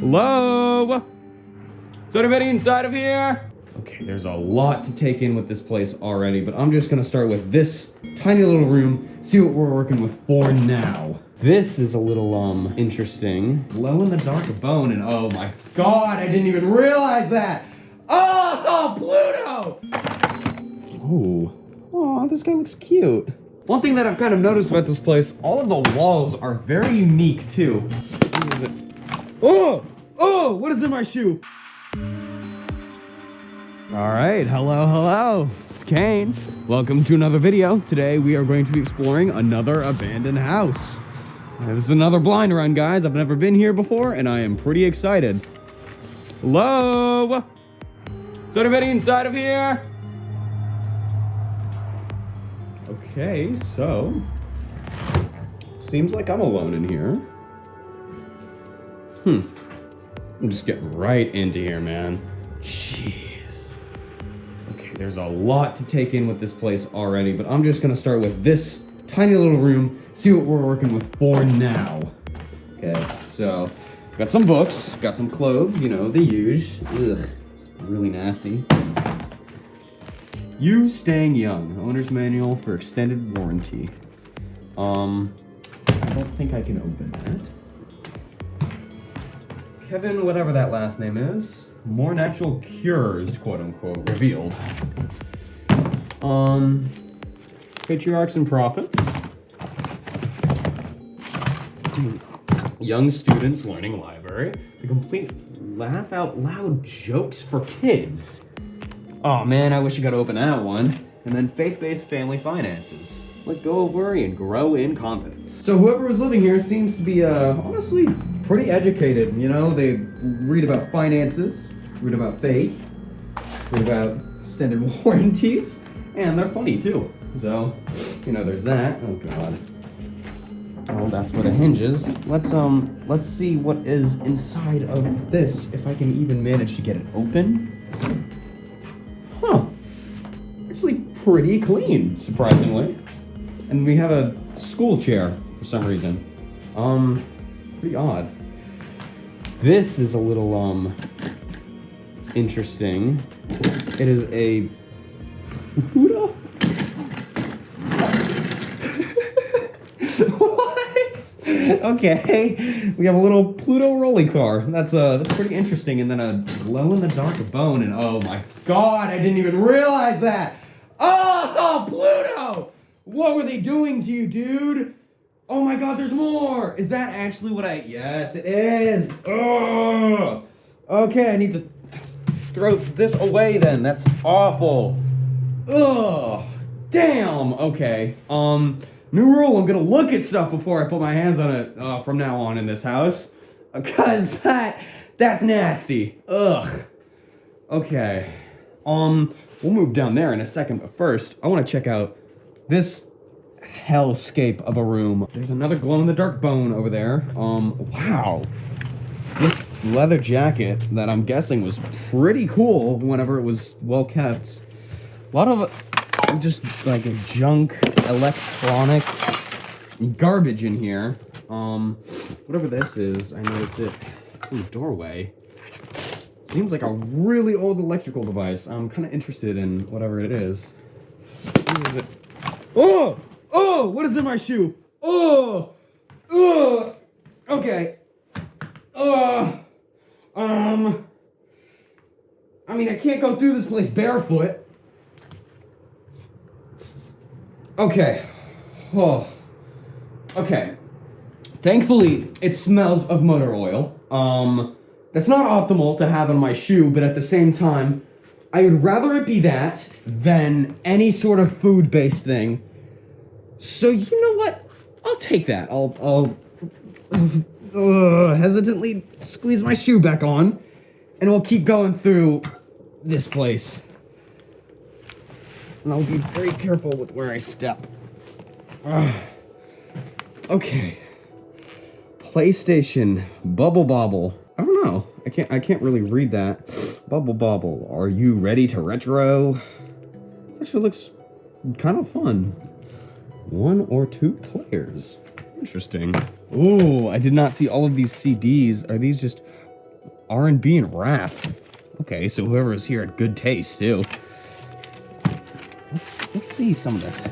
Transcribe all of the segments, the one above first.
Hello? Is anybody inside of here? Okay, there's a lot to take in with this place already, but I'm just gonna start with this tiny little room, see what we're working with for now. This is a little, interesting. Glow in the dark bone, and oh my god, I didn't even realize that! Oh, Pluto! Oh, this guy looks cute. One thing that I've kind of noticed about this place, all of the walls are very unique too. Oh, what is in my shoe? All right, hello. It's Kane. Welcome to another video. Today we are going to be exploring another abandoned house. This is another blind run, guys. I've never been here before, and I am pretty excited. Hello? Is anybody inside of here? Okay, so seems like I'm alone in here. I'm just getting right into here, man. Jeez. Okay, there's a lot to take in with this place already, but I'm just gonna start with this tiny little room, see what we're working with for now. Okay, so got some books, got some clothes, you know, the usual. Ugh, it's really nasty. You Staying Young, owner's manual for extended warranty. I don't think I can open that. Kevin, whatever that last name is, more natural cures, quote unquote, revealed. Patriarchs and Prophets. Young Students Learning Library. The complete laugh out loud jokes for kids. Oh man, I wish I could open that one. And then Faith-Based Family Finances. Let go of worry and grow in confidence. So whoever was living here seems to be, honestly, pretty educated. You know, they read about finances, read about faith, read about extended warranties, and they're funny too. So, you know, there's that. Oh god. Oh, that's where the hinge is. Let's see what is inside of this, if I can even manage to get it open. Huh. Actually pretty clean, surprisingly. And we have a school chair for some reason. Pretty odd. This is a little, interesting. It is a Pluto? What? Okay. We have a little Pluto rolly car. That's pretty interesting. And then a glow in the dark bone, and oh my god, I didn't even realize that! Oh, Pluto! What were they doing to you, dude? Oh my god, there's more! Is that actually what Yes, it is! Ugh! Okay, I need to throw this away then. That's awful. Ugh! Damn! Okay. New rule, I'm gonna look at stuff before I put my hands on it from now on in this house. Because that's nasty. Ugh. Okay. We'll move down there in a second, but first, I want to check out this hellscape of a room. There's another glow-in-the-dark bone over there. Wow. This leather jacket that I'm guessing was pretty cool whenever it was well kept. A lot of just like junk, electronics, garbage in here. Whatever this is, I noticed it. Ooh, doorway. Seems like a really old electrical device. I'm kind of interested in whatever it is. What is it? Oh, what is in my shoe? Okay. I mean, I can't go through this place barefoot. Okay. Okay. Thankfully, it smells of motor oil. That's not optimal to have on my shoe, but at the same time, I would rather it be that than any sort of food-based thing. So you know what? I'll take that. I'll hesitantly squeeze my shoe back on, and we'll keep going through this place. And I'll be very careful with where I step. Okay. PlayStation Bubble Bobble. I don't know. I can't really read that. Bubble Bobble. Are you ready to retro? This actually looks kind of fun. 1 or 2 players. Interesting. Ooh, I did not see all of these CDs. Are these just... R&B and rap. Okay, so whoever is here had good taste, too. Let's see some of this.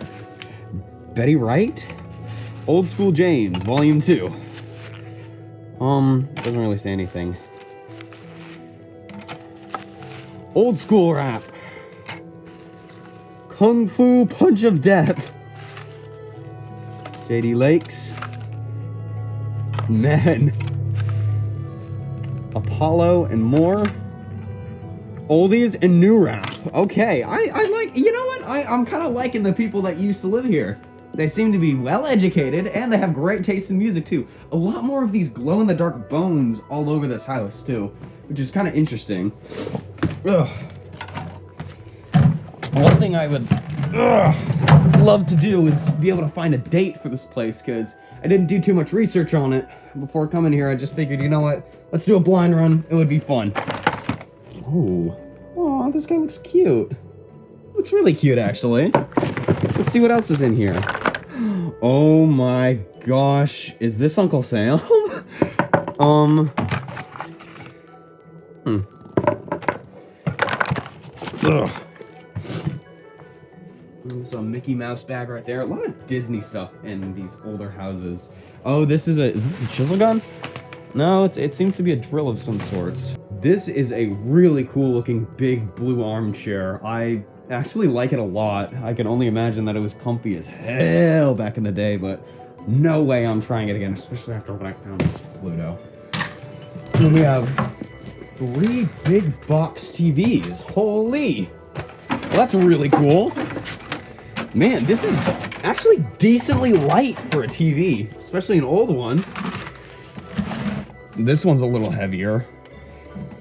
Betty Wright? Old School James, Volume 2. Doesn't really say anything. Old School Rap. Kung Fu Punch of Death. J.D. Lakes. Men. Apollo and more. Oldies and new rap. Okay, I like, you know what? I'm kind of liking the people that used to live here. They seem to be well educated and they have great taste in music too. A lot more of these glow in the dark bones all over this house too, which is kind of interesting. Ugh. One thing I would love to do is be able to find a date for this place, because I didn't do too much research on it before coming here. I just figured, you know what? Let's do a blind run. It would be fun. Oh, this guy looks cute. Looks really cute, actually. Let's see what else is in here. Oh my gosh. Is this Uncle Sam? Ugh. There's a Mickey Mouse bag right there. A lot of Disney stuff in these older houses. Oh, is this a chisel gun? No, it seems to be a drill of some sorts. This is a really cool looking big blue armchair. I actually like it a lot. I can only imagine that it was comfy as hell back in the day, but no way I'm trying it again, especially after what I found this Pluto. Then we have 3 big box TVs. Holy! Well, that's really cool. Man, this is actually decently light for a TV, especially an old one. This one's a little heavier.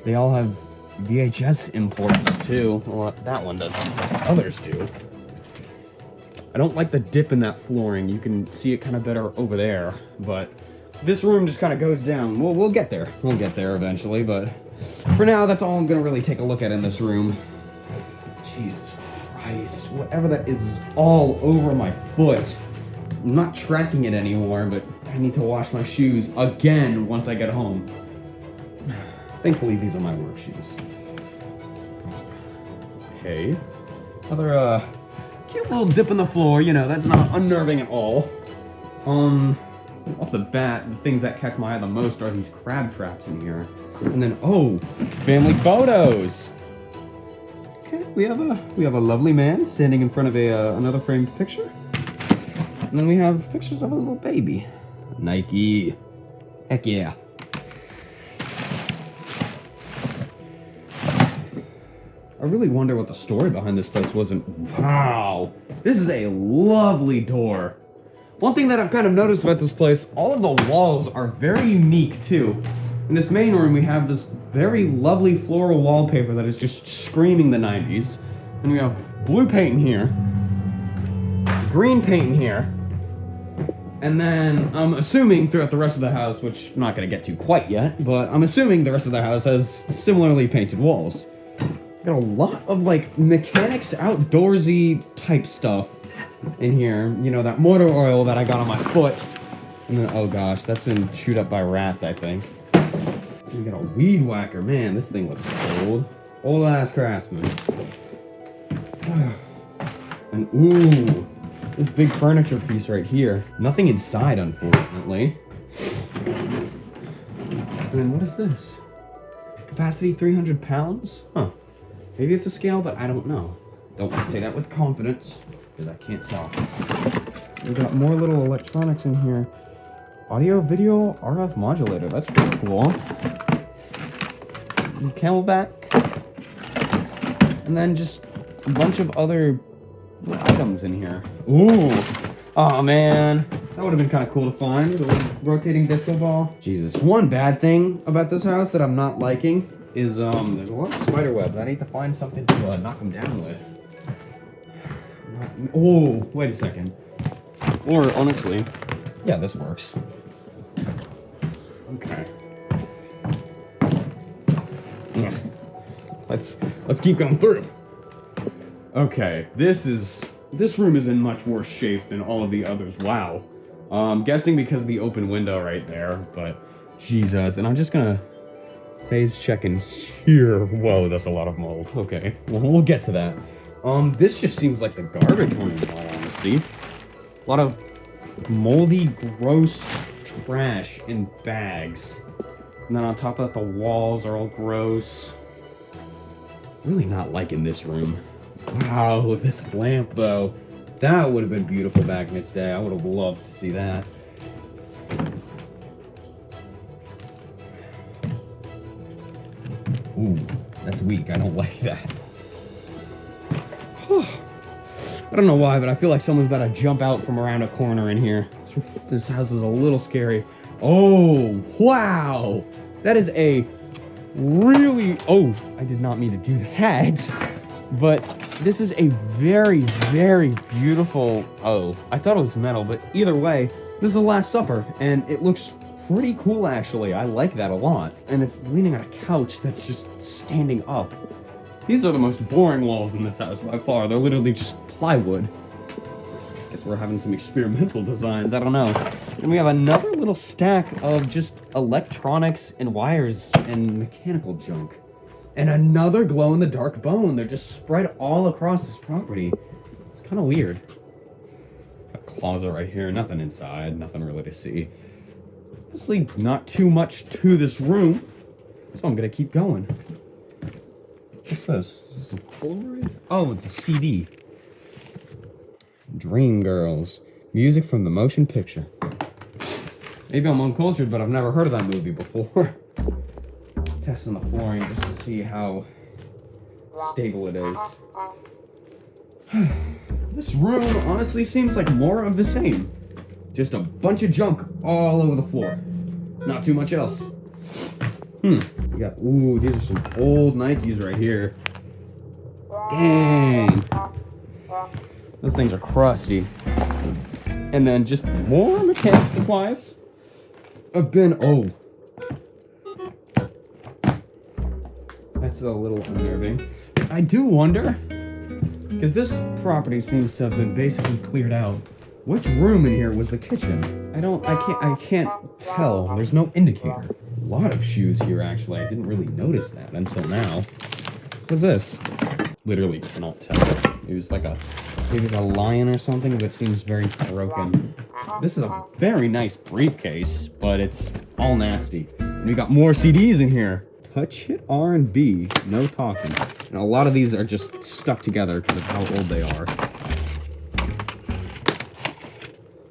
They all have VHS imports too. Well, that one doesn't, but others do. I don't like the dip in that flooring. You can see it kind of better over there, but this room just kind of goes down. We'll get there. We'll get there eventually, but for now, that's all I'm gonna really take a look at in this room. Jesus Christ, whatever that is all over my foot. I'm not tracking it anymore, but I need to wash my shoes again once I get home. Thankfully, these are my work shoes. Okay. Another, cute little dip in the floor, you know, that's not unnerving at all. Off the bat, the things that catch my eye the most are these crab traps in here. And then, oh, family photos! Okay, we have a lovely man standing in front of another framed picture. And then we have pictures of a little baby. Nike. Heck yeah. I really wonder what the story behind this place was. Wow, this is a lovely door. One thing that I've kind of noticed about this place, all of the walls are very unique too. In this main room, we have this very lovely floral wallpaper that is just screaming the 90s. And we have blue paint in here, green paint in here, and then I'm assuming throughout the rest of the house, which I'm not going to get to quite yet, but I'm assuming the rest of the house has similarly painted walls. Got a lot of like mechanics outdoorsy type stuff in here. You know, that motor oil that I got on my foot. And then, oh gosh, that's been chewed up by rats, I think. We got a weed whacker. Man, this thing looks old. Old ass Craftsman. And ooh, this big furniture piece right here. Nothing inside, unfortunately. And then what is this? Capacity 300 pounds? Huh. Maybe it's a scale, but I don't know. Don't want to say that with confidence, because I can't tell. We got more little electronics in here. Audio, video, RF modulator. That's pretty cool. And Camelback. And then just a bunch of other items in here. Ooh. Oh man. That would have been kind of cool to find. The little rotating disco ball. Jesus. One bad thing about this house that I'm not liking is there's a lot of spider webs. I need to find something to knock them down with. Oh, wait a second. Or honestly, yeah, this works. Okay. Let's keep going through. Okay, this room is in much worse shape than all of the others. Wow. I'm guessing because of the open window right there, but Jesus. And I'm just gonna Phase check in here. Whoa, that's a lot of mold. Okay, well, we'll get to that. This just seems like the garbage room, in all honesty. A lot of moldy, gross trash in bags. And then on top of that, the walls are all gross. Really not liking this room. Wow, this lamp, though. That would have been beautiful back in its day. I would have loved to see that. Ooh, that's weak. I don't like that. I don't know why, but I feel like someone's about to jump out from around a corner in here. This house is a little scary. Oh, wow. That is a really... Oh, I did not mean to do that. But this is a very, very beautiful... Oh, I thought it was metal, but either way, this is the Last Supper, and it looks pretty cool, actually. I like that a lot. And it's leaning on a couch that's just standing up. These are the most boring walls in this house by far. They're literally just plywood. Guess we're having some experimental designs, I don't know. And we have another little stack of just electronics and wires and mechanical junk. And another glow-in-the-dark bone. They're just spread all across this property. It's kind of weird. A closet right here, nothing inside, nothing really to see. Honestly, not too much to this room, so I'm gonna keep going. What's this? Is this a Polaroid? Oh, it's a CD. Dreamgirls. Music from the motion picture. Maybe I'm uncultured, but I've never heard of that movie before. Testing the flooring just to see how stable it is. This room honestly seems like more of the same. Just a bunch of junk all over the floor. Not too much else. We got, ooh, these are some old Nikes right here. Dang. Those things are crusty. And then just more mechanic supplies. Oh. That's a little unnerving. I do wonder, because this property seems to have been basically cleared out. Which room in here was the kitchen? I can't tell. There's no indicator. A lot of shoes here, actually. I didn't really notice that until now. What's this? Literally cannot tell. It was like maybe it's a lion or something, but it seems very broken. This is a very nice briefcase, but it's all nasty. And we got more CDs in here. Touch It R&B, no talking. And a lot of these are just stuck together because of how old they are.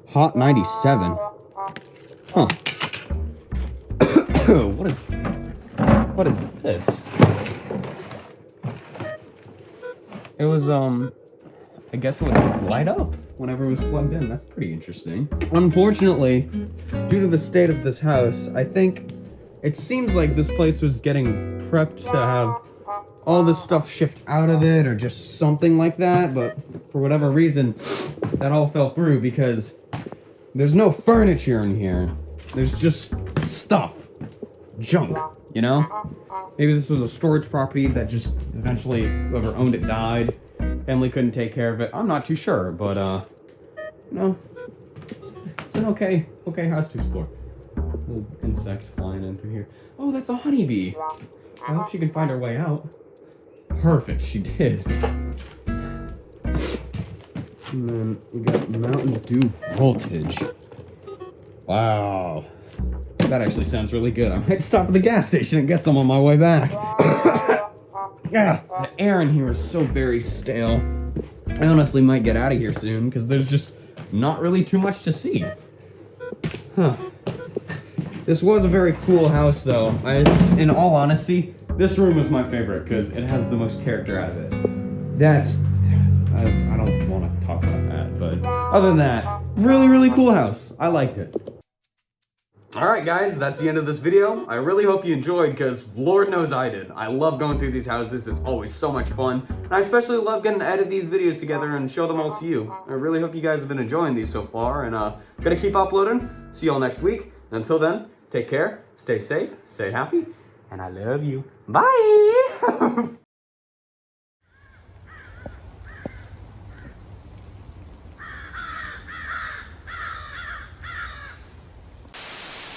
Hot 97. Huh. What is this? It was, I guess it would light up whenever it was plugged in. That's pretty interesting. Unfortunately, due to the state of this house, I think it seems like this place was getting prepped to have all this stuff shipped out of it or just something like that, but for whatever reason, that all fell through because there's no furniture in here. There's just stuff. Junk, you know? Maybe this was a storage property that just eventually whoever owned it died. Family couldn't take care of it. I'm not too sure, but no. It's an okay house to explore. Little insect flying in through here. Oh, that's a honeybee. I hope she can find her way out. Perfect, she did. And then we got Mountain Dew Voltage. Wow. That actually sounds really good. I might stop at the gas station and get some on my way back. Yeah, the air in here is so very stale. I honestly might get out of here soon because there's just not really too much to see. Huh. This was a very cool house though. In all honesty, this room was my favorite because it has the most character out of it. I don't want to talk about that, but other than that, really, really cool house. I liked it. Alright guys, that's the end of this video. I really hope you enjoyed because Lord knows I did. I love going through these houses, it's always so much fun. And I especially love getting to edit these videos together and show them all to you. I really hope you guys have been enjoying these so far and gonna keep uploading. See you all next week. And until then, take care, stay safe, stay happy, and I love you. Bye!